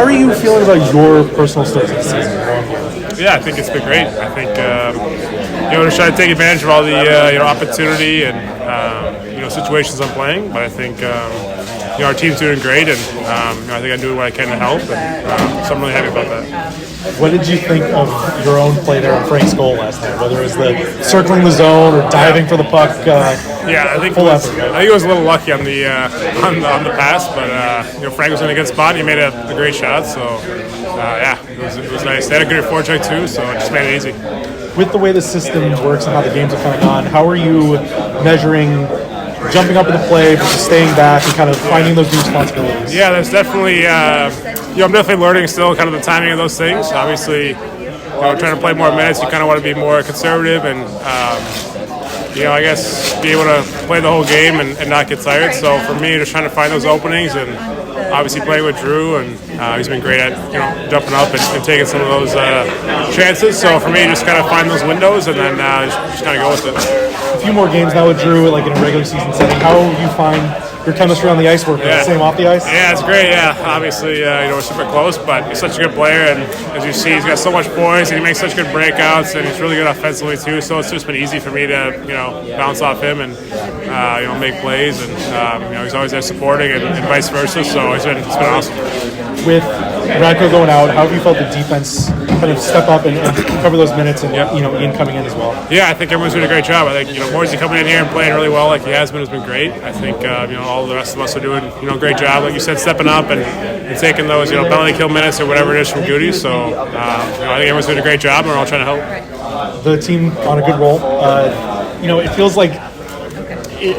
How are you feeling about your personal start to the season? Yeah, I think it's been great. I think just trying to take advantage of all the opportunity and situations I'm playing. But I think our team's doing great, and I think I'm doing what I can to help, and so I'm really happy about that. What did you think of your own play there on Frank's goal last night? Whether it was the circling the zone or diving for the puck? I think it was a little lucky on the on the pass, but Frank was in a good spot. And he made a great shot, so it was nice. They had a good forecheck too, so it just made it easy. With the way the system works and how the games have kind of gone, how are you measuring jumping up in the play versus staying back and kind of finding those new responsibilities? Yeah, there's definitely, I'm definitely learning still kind of the timing of those things. Obviously, trying to play more minutes, you kind of want to be more conservative and, I guess be able to play the whole game and not get tired. So for me, just trying to find those openings and obviously playing with Drew, and he's been great at jumping up and taking some of those chances. So for me, just kind of find those windows and then just kind of go with it. A few more games now with Drew, like in a regular season setting. How you find your chemistry on the ice working? The same off the ice? Yeah, it's great. Yeah, obviously, we're super close, but he's such a good player, and as you see, he's got so much poise, and he makes such good breakouts, and he's really good offensively too. So it's just been easy for me to bounce off him and make plays, and he's always there supporting, and vice versa. So it's been awesome. With Radko going out, how have you felt the defense kind of step up and cover those minutes, and Ian coming in as well? Yeah, I think everyone's doing a great job. I think Moisey coming in here and playing really well like he has been great. I think all the rest of us are doing a great job, like you said, stepping up and taking those penalty kill minutes or whatever it is from Goody. So I think everyone's doing a great job, and we're all trying to help. The team on a good roll. It feels like.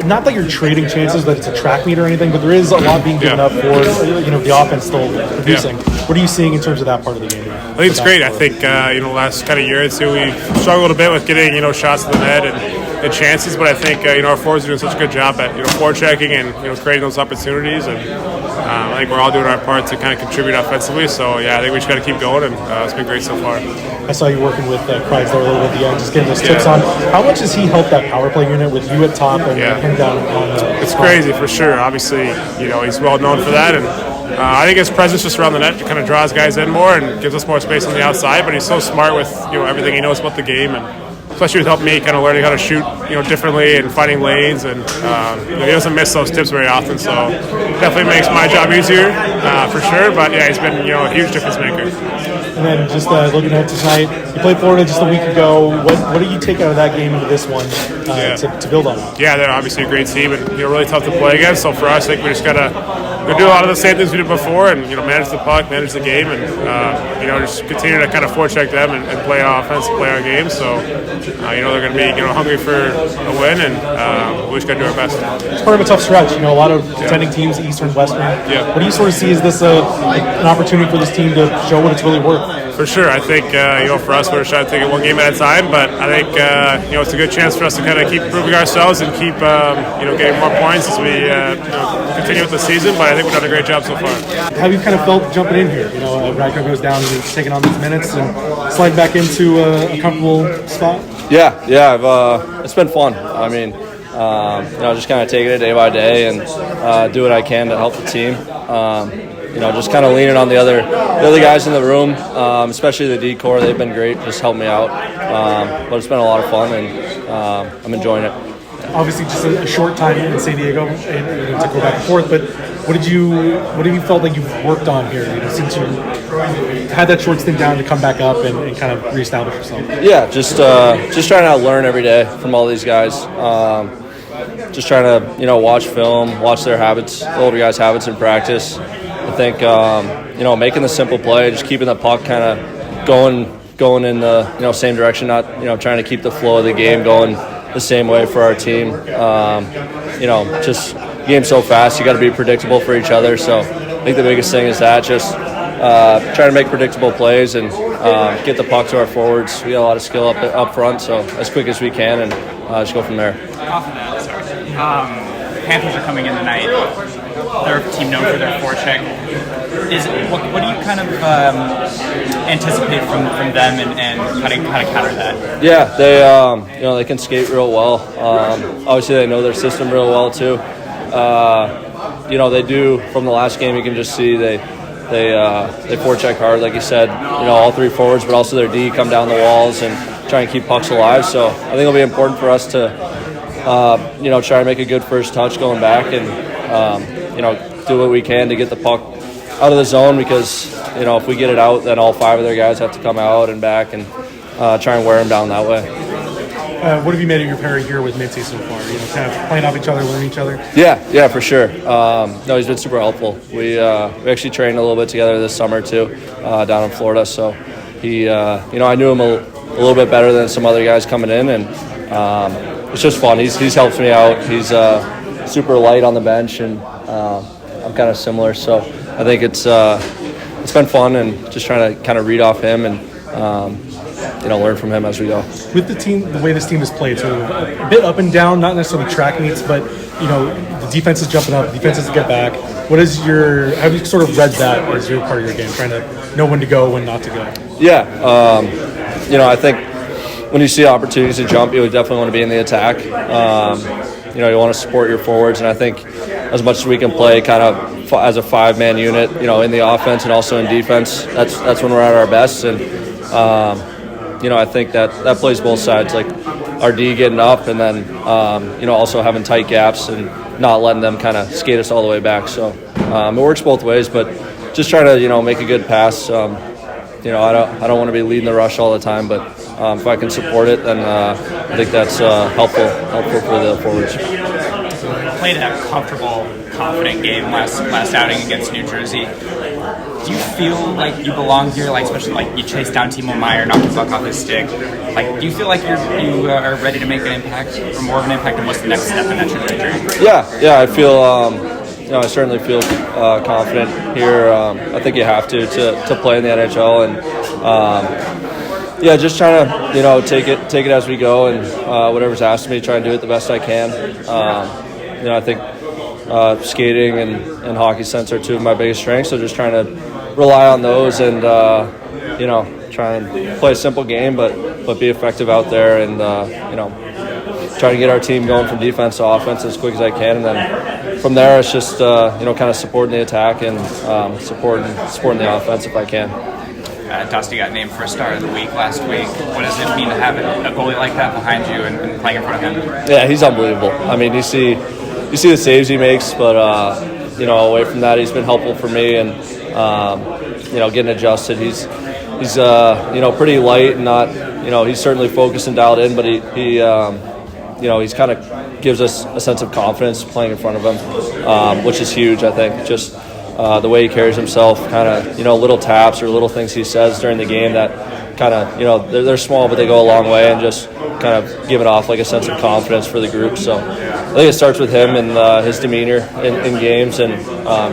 Not that you're trading chances, that it's a track meet or anything, but there is a lot being given up for the offense still producing. What are you seeing in terms of that part of the game? I think it's great. I think last kind of year or two we struggled a bit with getting shots to the net and chances, but I think our forwards are doing such a good job at forechecking and creating those opportunities, and I think we're all doing our part to kind of contribute offensively. So I think we just got to keep going, and it's been great so far. I saw you working with Kreitz there a little bit at the end, just getting those tips on. How much has he helped that power play unit with you at top and him down on the It's crazy for sure. Obviously, he's well known for that, and I think his presence just around the net kind of draws guys in more and gives us more space on the outside. But he's so smart with everything he knows about the game, and especially with helping me kind of learning how to shoot differently and finding lanes, and he doesn't miss those tips very often. So definitely makes my job easier for sure. But he's been a huge difference maker. And then just looking at tonight, you played Florida just a week ago. What do you take out of that game into this one to build on? Yeah, they're obviously a great team and really tough to play against. So for us, I think we just gotta do a lot of the same things we did before, and manage the puck, manage the game, and just continue to kind of forecheck them and play offense, play our game. So they're going to be hungry for a win, and we just got to do our best. It's part of a tough stretch. A lot of contending teams, Eastern, Western. Yeah. What do you sort of see as this an opportunity for this team to show what it's really worth? For sure. I think for us, we're just trying to take it one game at a time. But I think it's a good chance for us to kind of keep proving ourselves and keep getting more points as we continue with the season. But I think we've done a great job so far. How have you kind of felt jumping in here? Radko goes down and he's taking on these minutes and sliding back into a comfortable spot. Yeah. It's been fun. I mean, just kind of taking it day by day and do what I can to help the team. Just kind of leaning on the other guys in the room, especially the D-core. They've been great, just helping me out. But it's been a lot of fun, and I'm enjoying it. Obviously, just a short time in San Diego and to go back and forth. But what have you felt like you've worked on here since you had that short stint down to come back up and kind of reestablish yourself? Yeah, just trying to learn every day from all these guys. Just trying to watch film, watch their habits, the older guys' habits in practice. I think making the simple play, just keeping the puck kind of going in the same direction, not trying to keep the flow of the game going the same way for our team. Just the game's so fast, you got to be predictable for each other. So I think the biggest thing is that just trying to make predictable plays and get the puck to our forwards. We got a lot of skill up front, so as quick as we can, and just go from there. Off of that, Panthers are coming in tonight. They're a team known for their forecheck. What do you kind of anticipate from them, and how to counter that? Yeah, they can skate real well. Obviously, they know their system real well too. They do. From the last game, you can just see they They forecheck hard, like you said. All three forwards, but also their D come down the walls and try and keep pucks alive. So I think it'll be important for us to try and make a good first touch going back and do what we can to get the puck out of the zone, because if we get it out, then all 5 of their guys have to come out and back and try and wear them down that way. What have you made of your pairing here with Mitzi so far? Kind of playing off each other, learning each other? Yeah, for sure. No, he's been super helpful. We actually trained a little bit together this summer too, down in Florida. So he, I knew him a little bit better than some other guys coming in, and it's just fun. He's helped me out. He's super light on the bench, and I'm kind of similar. So I think it's been fun, and just trying to kind of read off him and learn from him as we go. With the team, the way this team has played, so a bit up and down, not necessarily track meets, but the defense is jumping up, defense is to get back. How have you sort of read that as your part of your game, trying to know when to go, when not to go? Yeah, I think when you see opportunities to jump, you would definitely want to be in the attack. You want to support your forwards, and I think as much as we can play kind of as a 5-man unit, in the offense and also in defense, that's when we're at our best. And I think that plays both sides, like our D getting up, and then also having tight gaps and not letting them kind of skate us all the way back. So it works both ways, but just trying to make a good pass. I don't want to be leading the rush all the time, but if I can support it, then I think that's helpful for the forwards. Played a comfortable, confident game last outing against New Jersey. Do you feel like you belong here? Like, especially like you chased down Timo Meier, knocked the puck off his stick. Like, do you feel like you are ready to make an impact, or more of an impact, and what's the next step in that trajectory? Yeah. I feel. I certainly feel confident here. I think you have to play in the NHL, and just trying to take it as we go, and whatever's asked of me, try and do it the best I can. I think skating and hockey sense are 2 of my biggest strengths, so just trying to rely on those and try and play a simple game, but be effective out there, and try to get our team going from defense to offense as quick as I can, and then from there it's just kind of supporting the attack and supporting the offense if I can. Dusty got named for Star of the Week last week. What does it mean to have a goalie like that behind you and playing in front of him? Yeah, he's unbelievable. I mean, you see the saves he makes, but away from that, he's been helpful for me, and getting adjusted. He's pretty light and not, he's certainly focused and dialed in, but he's kind of gives us a sense of confidence playing in front of him, which is huge. I think just the way he carries himself, kind of little taps or little things he says during the game that kind of they're small, but they go a long way, and just kind of give it off like a sense of confidence for the group. So I think it starts with him and his demeanor in games, and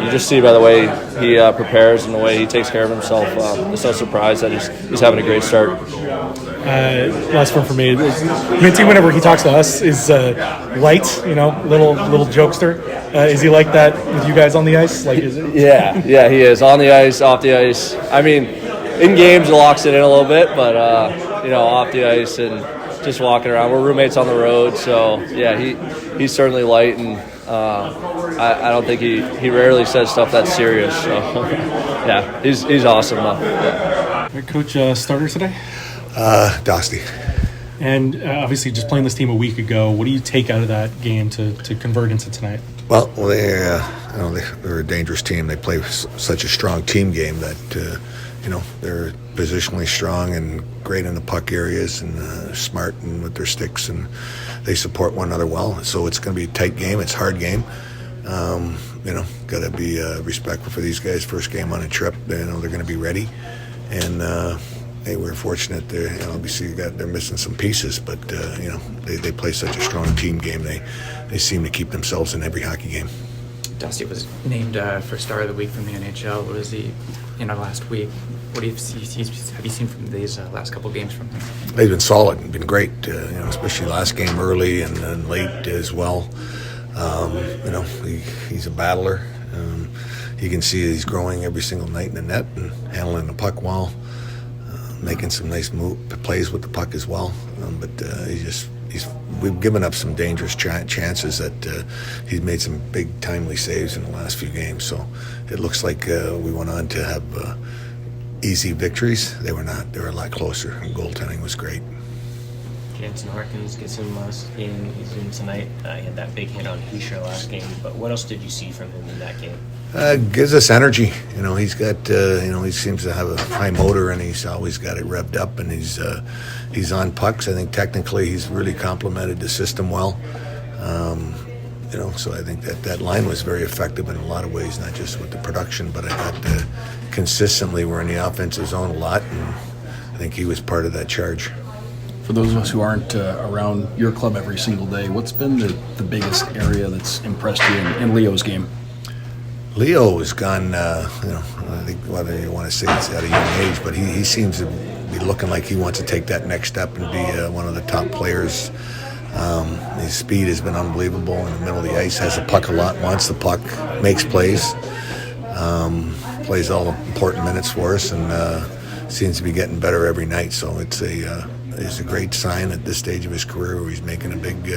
you just see by the way he prepares and the way he takes care of himself. It's no surprise that he's having a great start. Last one for me. Minty, whenever he talks to us, is light, little jokester. Is he like that with you guys on the ice? Like, is it? Yeah, he is. On the ice, off the ice. I mean, in games, he locks it in a little bit, but, off the ice and just walking around. We're roommates on the road, so, yeah, he's certainly light, and I don't think he rarely says stuff that's serious. So, yeah, he's awesome, though. Yeah. Coach, starter today? Dosty. And obviously, just playing this team a week ago, what do you take out of that game to convert into tonight? Well, they're a dangerous team. They play such a strong team game that they're positionally strong and great in the puck areas, and smart and with their sticks, and they support one another well. So it's going to be a tight game. It's a hard game. Got to be respectful for these guys. First game on a trip. They're going to be ready, and. Hey, we're fortunate. Obviously, they're missing some pieces, but they play such a strong team game. They seem to keep themselves in every hockey game. Dusty was named for Star of the Week from the NHL. What was he last week? What have you seen from these last couple games from him? They've been solid and been great. Especially last game early and then late as well. He's a battler. You can see he's growing every single night in the net and handling the puck well. Making some nice plays with the puck as well, but he's just we've given up some dangerous chances that he's made some big timely saves in the last few games. So it looks like we went on to have easy victories. They were not. They were a lot closer, and goaltending was great. Jansen Harkins gets in last game. He's in tonight. He had that big hit on Heischer last game. But what else did you see from him in that game? Gives us energy. He's got. He seems to have a high motor, and he's always got it revved up, and he's on pucks. I think technically he's really complemented the system well. So I think that line was very effective in a lot of ways, not just with the production, but I thought consistently we're in the offensive zone a lot, and I think he was part of that charge. For those of us who aren't around your club every single day, what's been the biggest area that's impressed you in Leo's game? Leo has gone, I think whether you want to say it's at a young age, but he seems to be looking like he wants to take that next step and be one of the top players. His speed has been unbelievable in the middle of the ice, has the puck a lot, wants the puck, makes plays, plays all the important minutes for us, and seems to be getting better every night. So it's a great sign at this stage of his career where he's making a big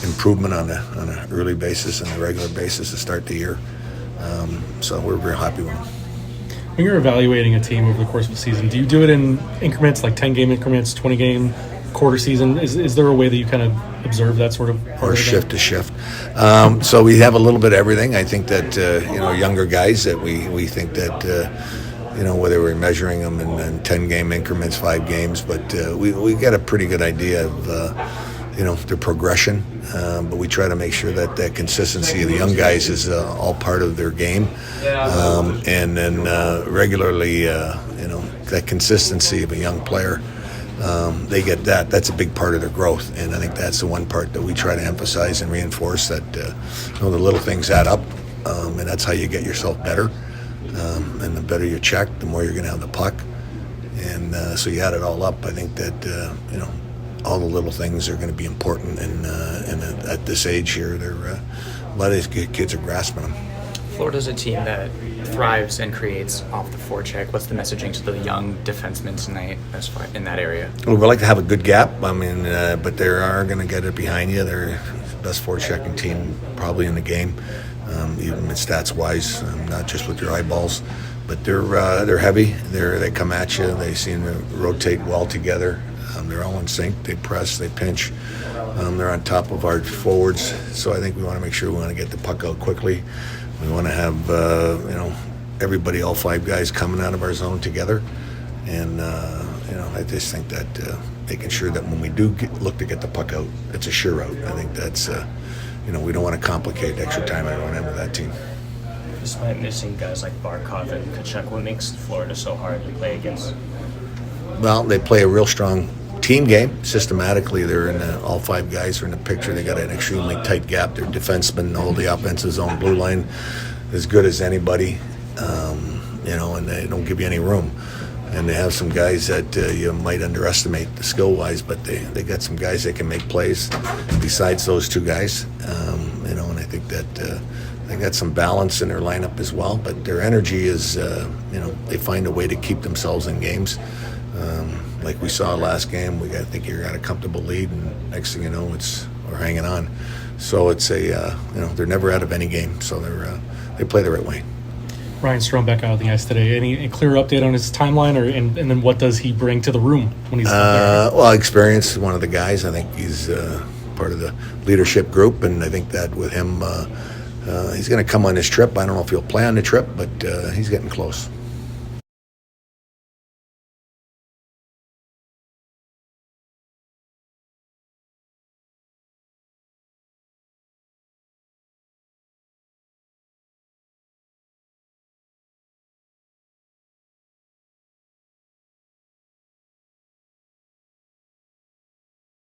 improvement on an early basis and a regular basis to start the year. So we're very happy with him. When you're evaluating a team over the course of the season, do you do it in increments, like 10-game increments, 20-game, quarter season? Is there a way that you kind of observe that sort of? Or shift to shift. So we have a little bit of everything. I think that, younger guys that we think that, whether we're measuring them in 10-game increments, 5 games, but we get a pretty good idea of, their progression. But we try to make sure that consistency of the young guys is all part of their game. And then regularly, that consistency of a young player, they get that. That's a big part of their growth. And I think that's the one part that we try to emphasize and reinforce, that the little things add up. And that's how you get yourself better. And the better you check, the more you're going to have the puck. And so you add it all up. I think that, all the little things are going to be important. And at this age here, a lot of these kids are grasping them. Florida's a team that thrives and creates off the forecheck. What's the messaging to the young defensemen tonight as far in that area? Well, we like to have a good gap. I mean, but they are going to get it behind you. They're the best forechecking team probably in the game, even stats-wise, not just with your eyeballs. But they're heavy. They come at you. They seem to rotate well together. They're all in sync. They press. They pinch. They're on top of our forwards. So I think we want to make sure we want to get the puck out quickly. We want to have everybody, all 5 guys coming out of our zone together. And I just think that making sure that when we do look to get the puck out, it's a sure out. I think that's we don't want to complicate extra time and run into that team. Despite missing guys like Barkov and Kachuk, what makes Florida so hard to play against? Well, they play a real strong team game. Systematically, they're in all 5 guys are in the picture. They got an extremely tight gap. Their defensemen hold the offensive zone blue line as good as anybody, and they don't give you any room. And they have some guys that you might underestimate skill-wise, but they got some guys that can make plays besides those 2 guys. And I think that they got some balance in their lineup as well. But their energy is, they find a way to keep themselves in games. Like we saw last game, I think you got a comfortable lead, and next thing you know, we're hanging on. So it's they're never out of any game. So they play the right way. Ryan Strombeck out on the ice today. Any clear update on his timeline, and then what does he bring to the room when he's there? Well, experience is one of the guys. I think he's part of the leadership group, and I think that with him, he's going to come on his trip. I don't know if he'll play on the trip, but he's getting close.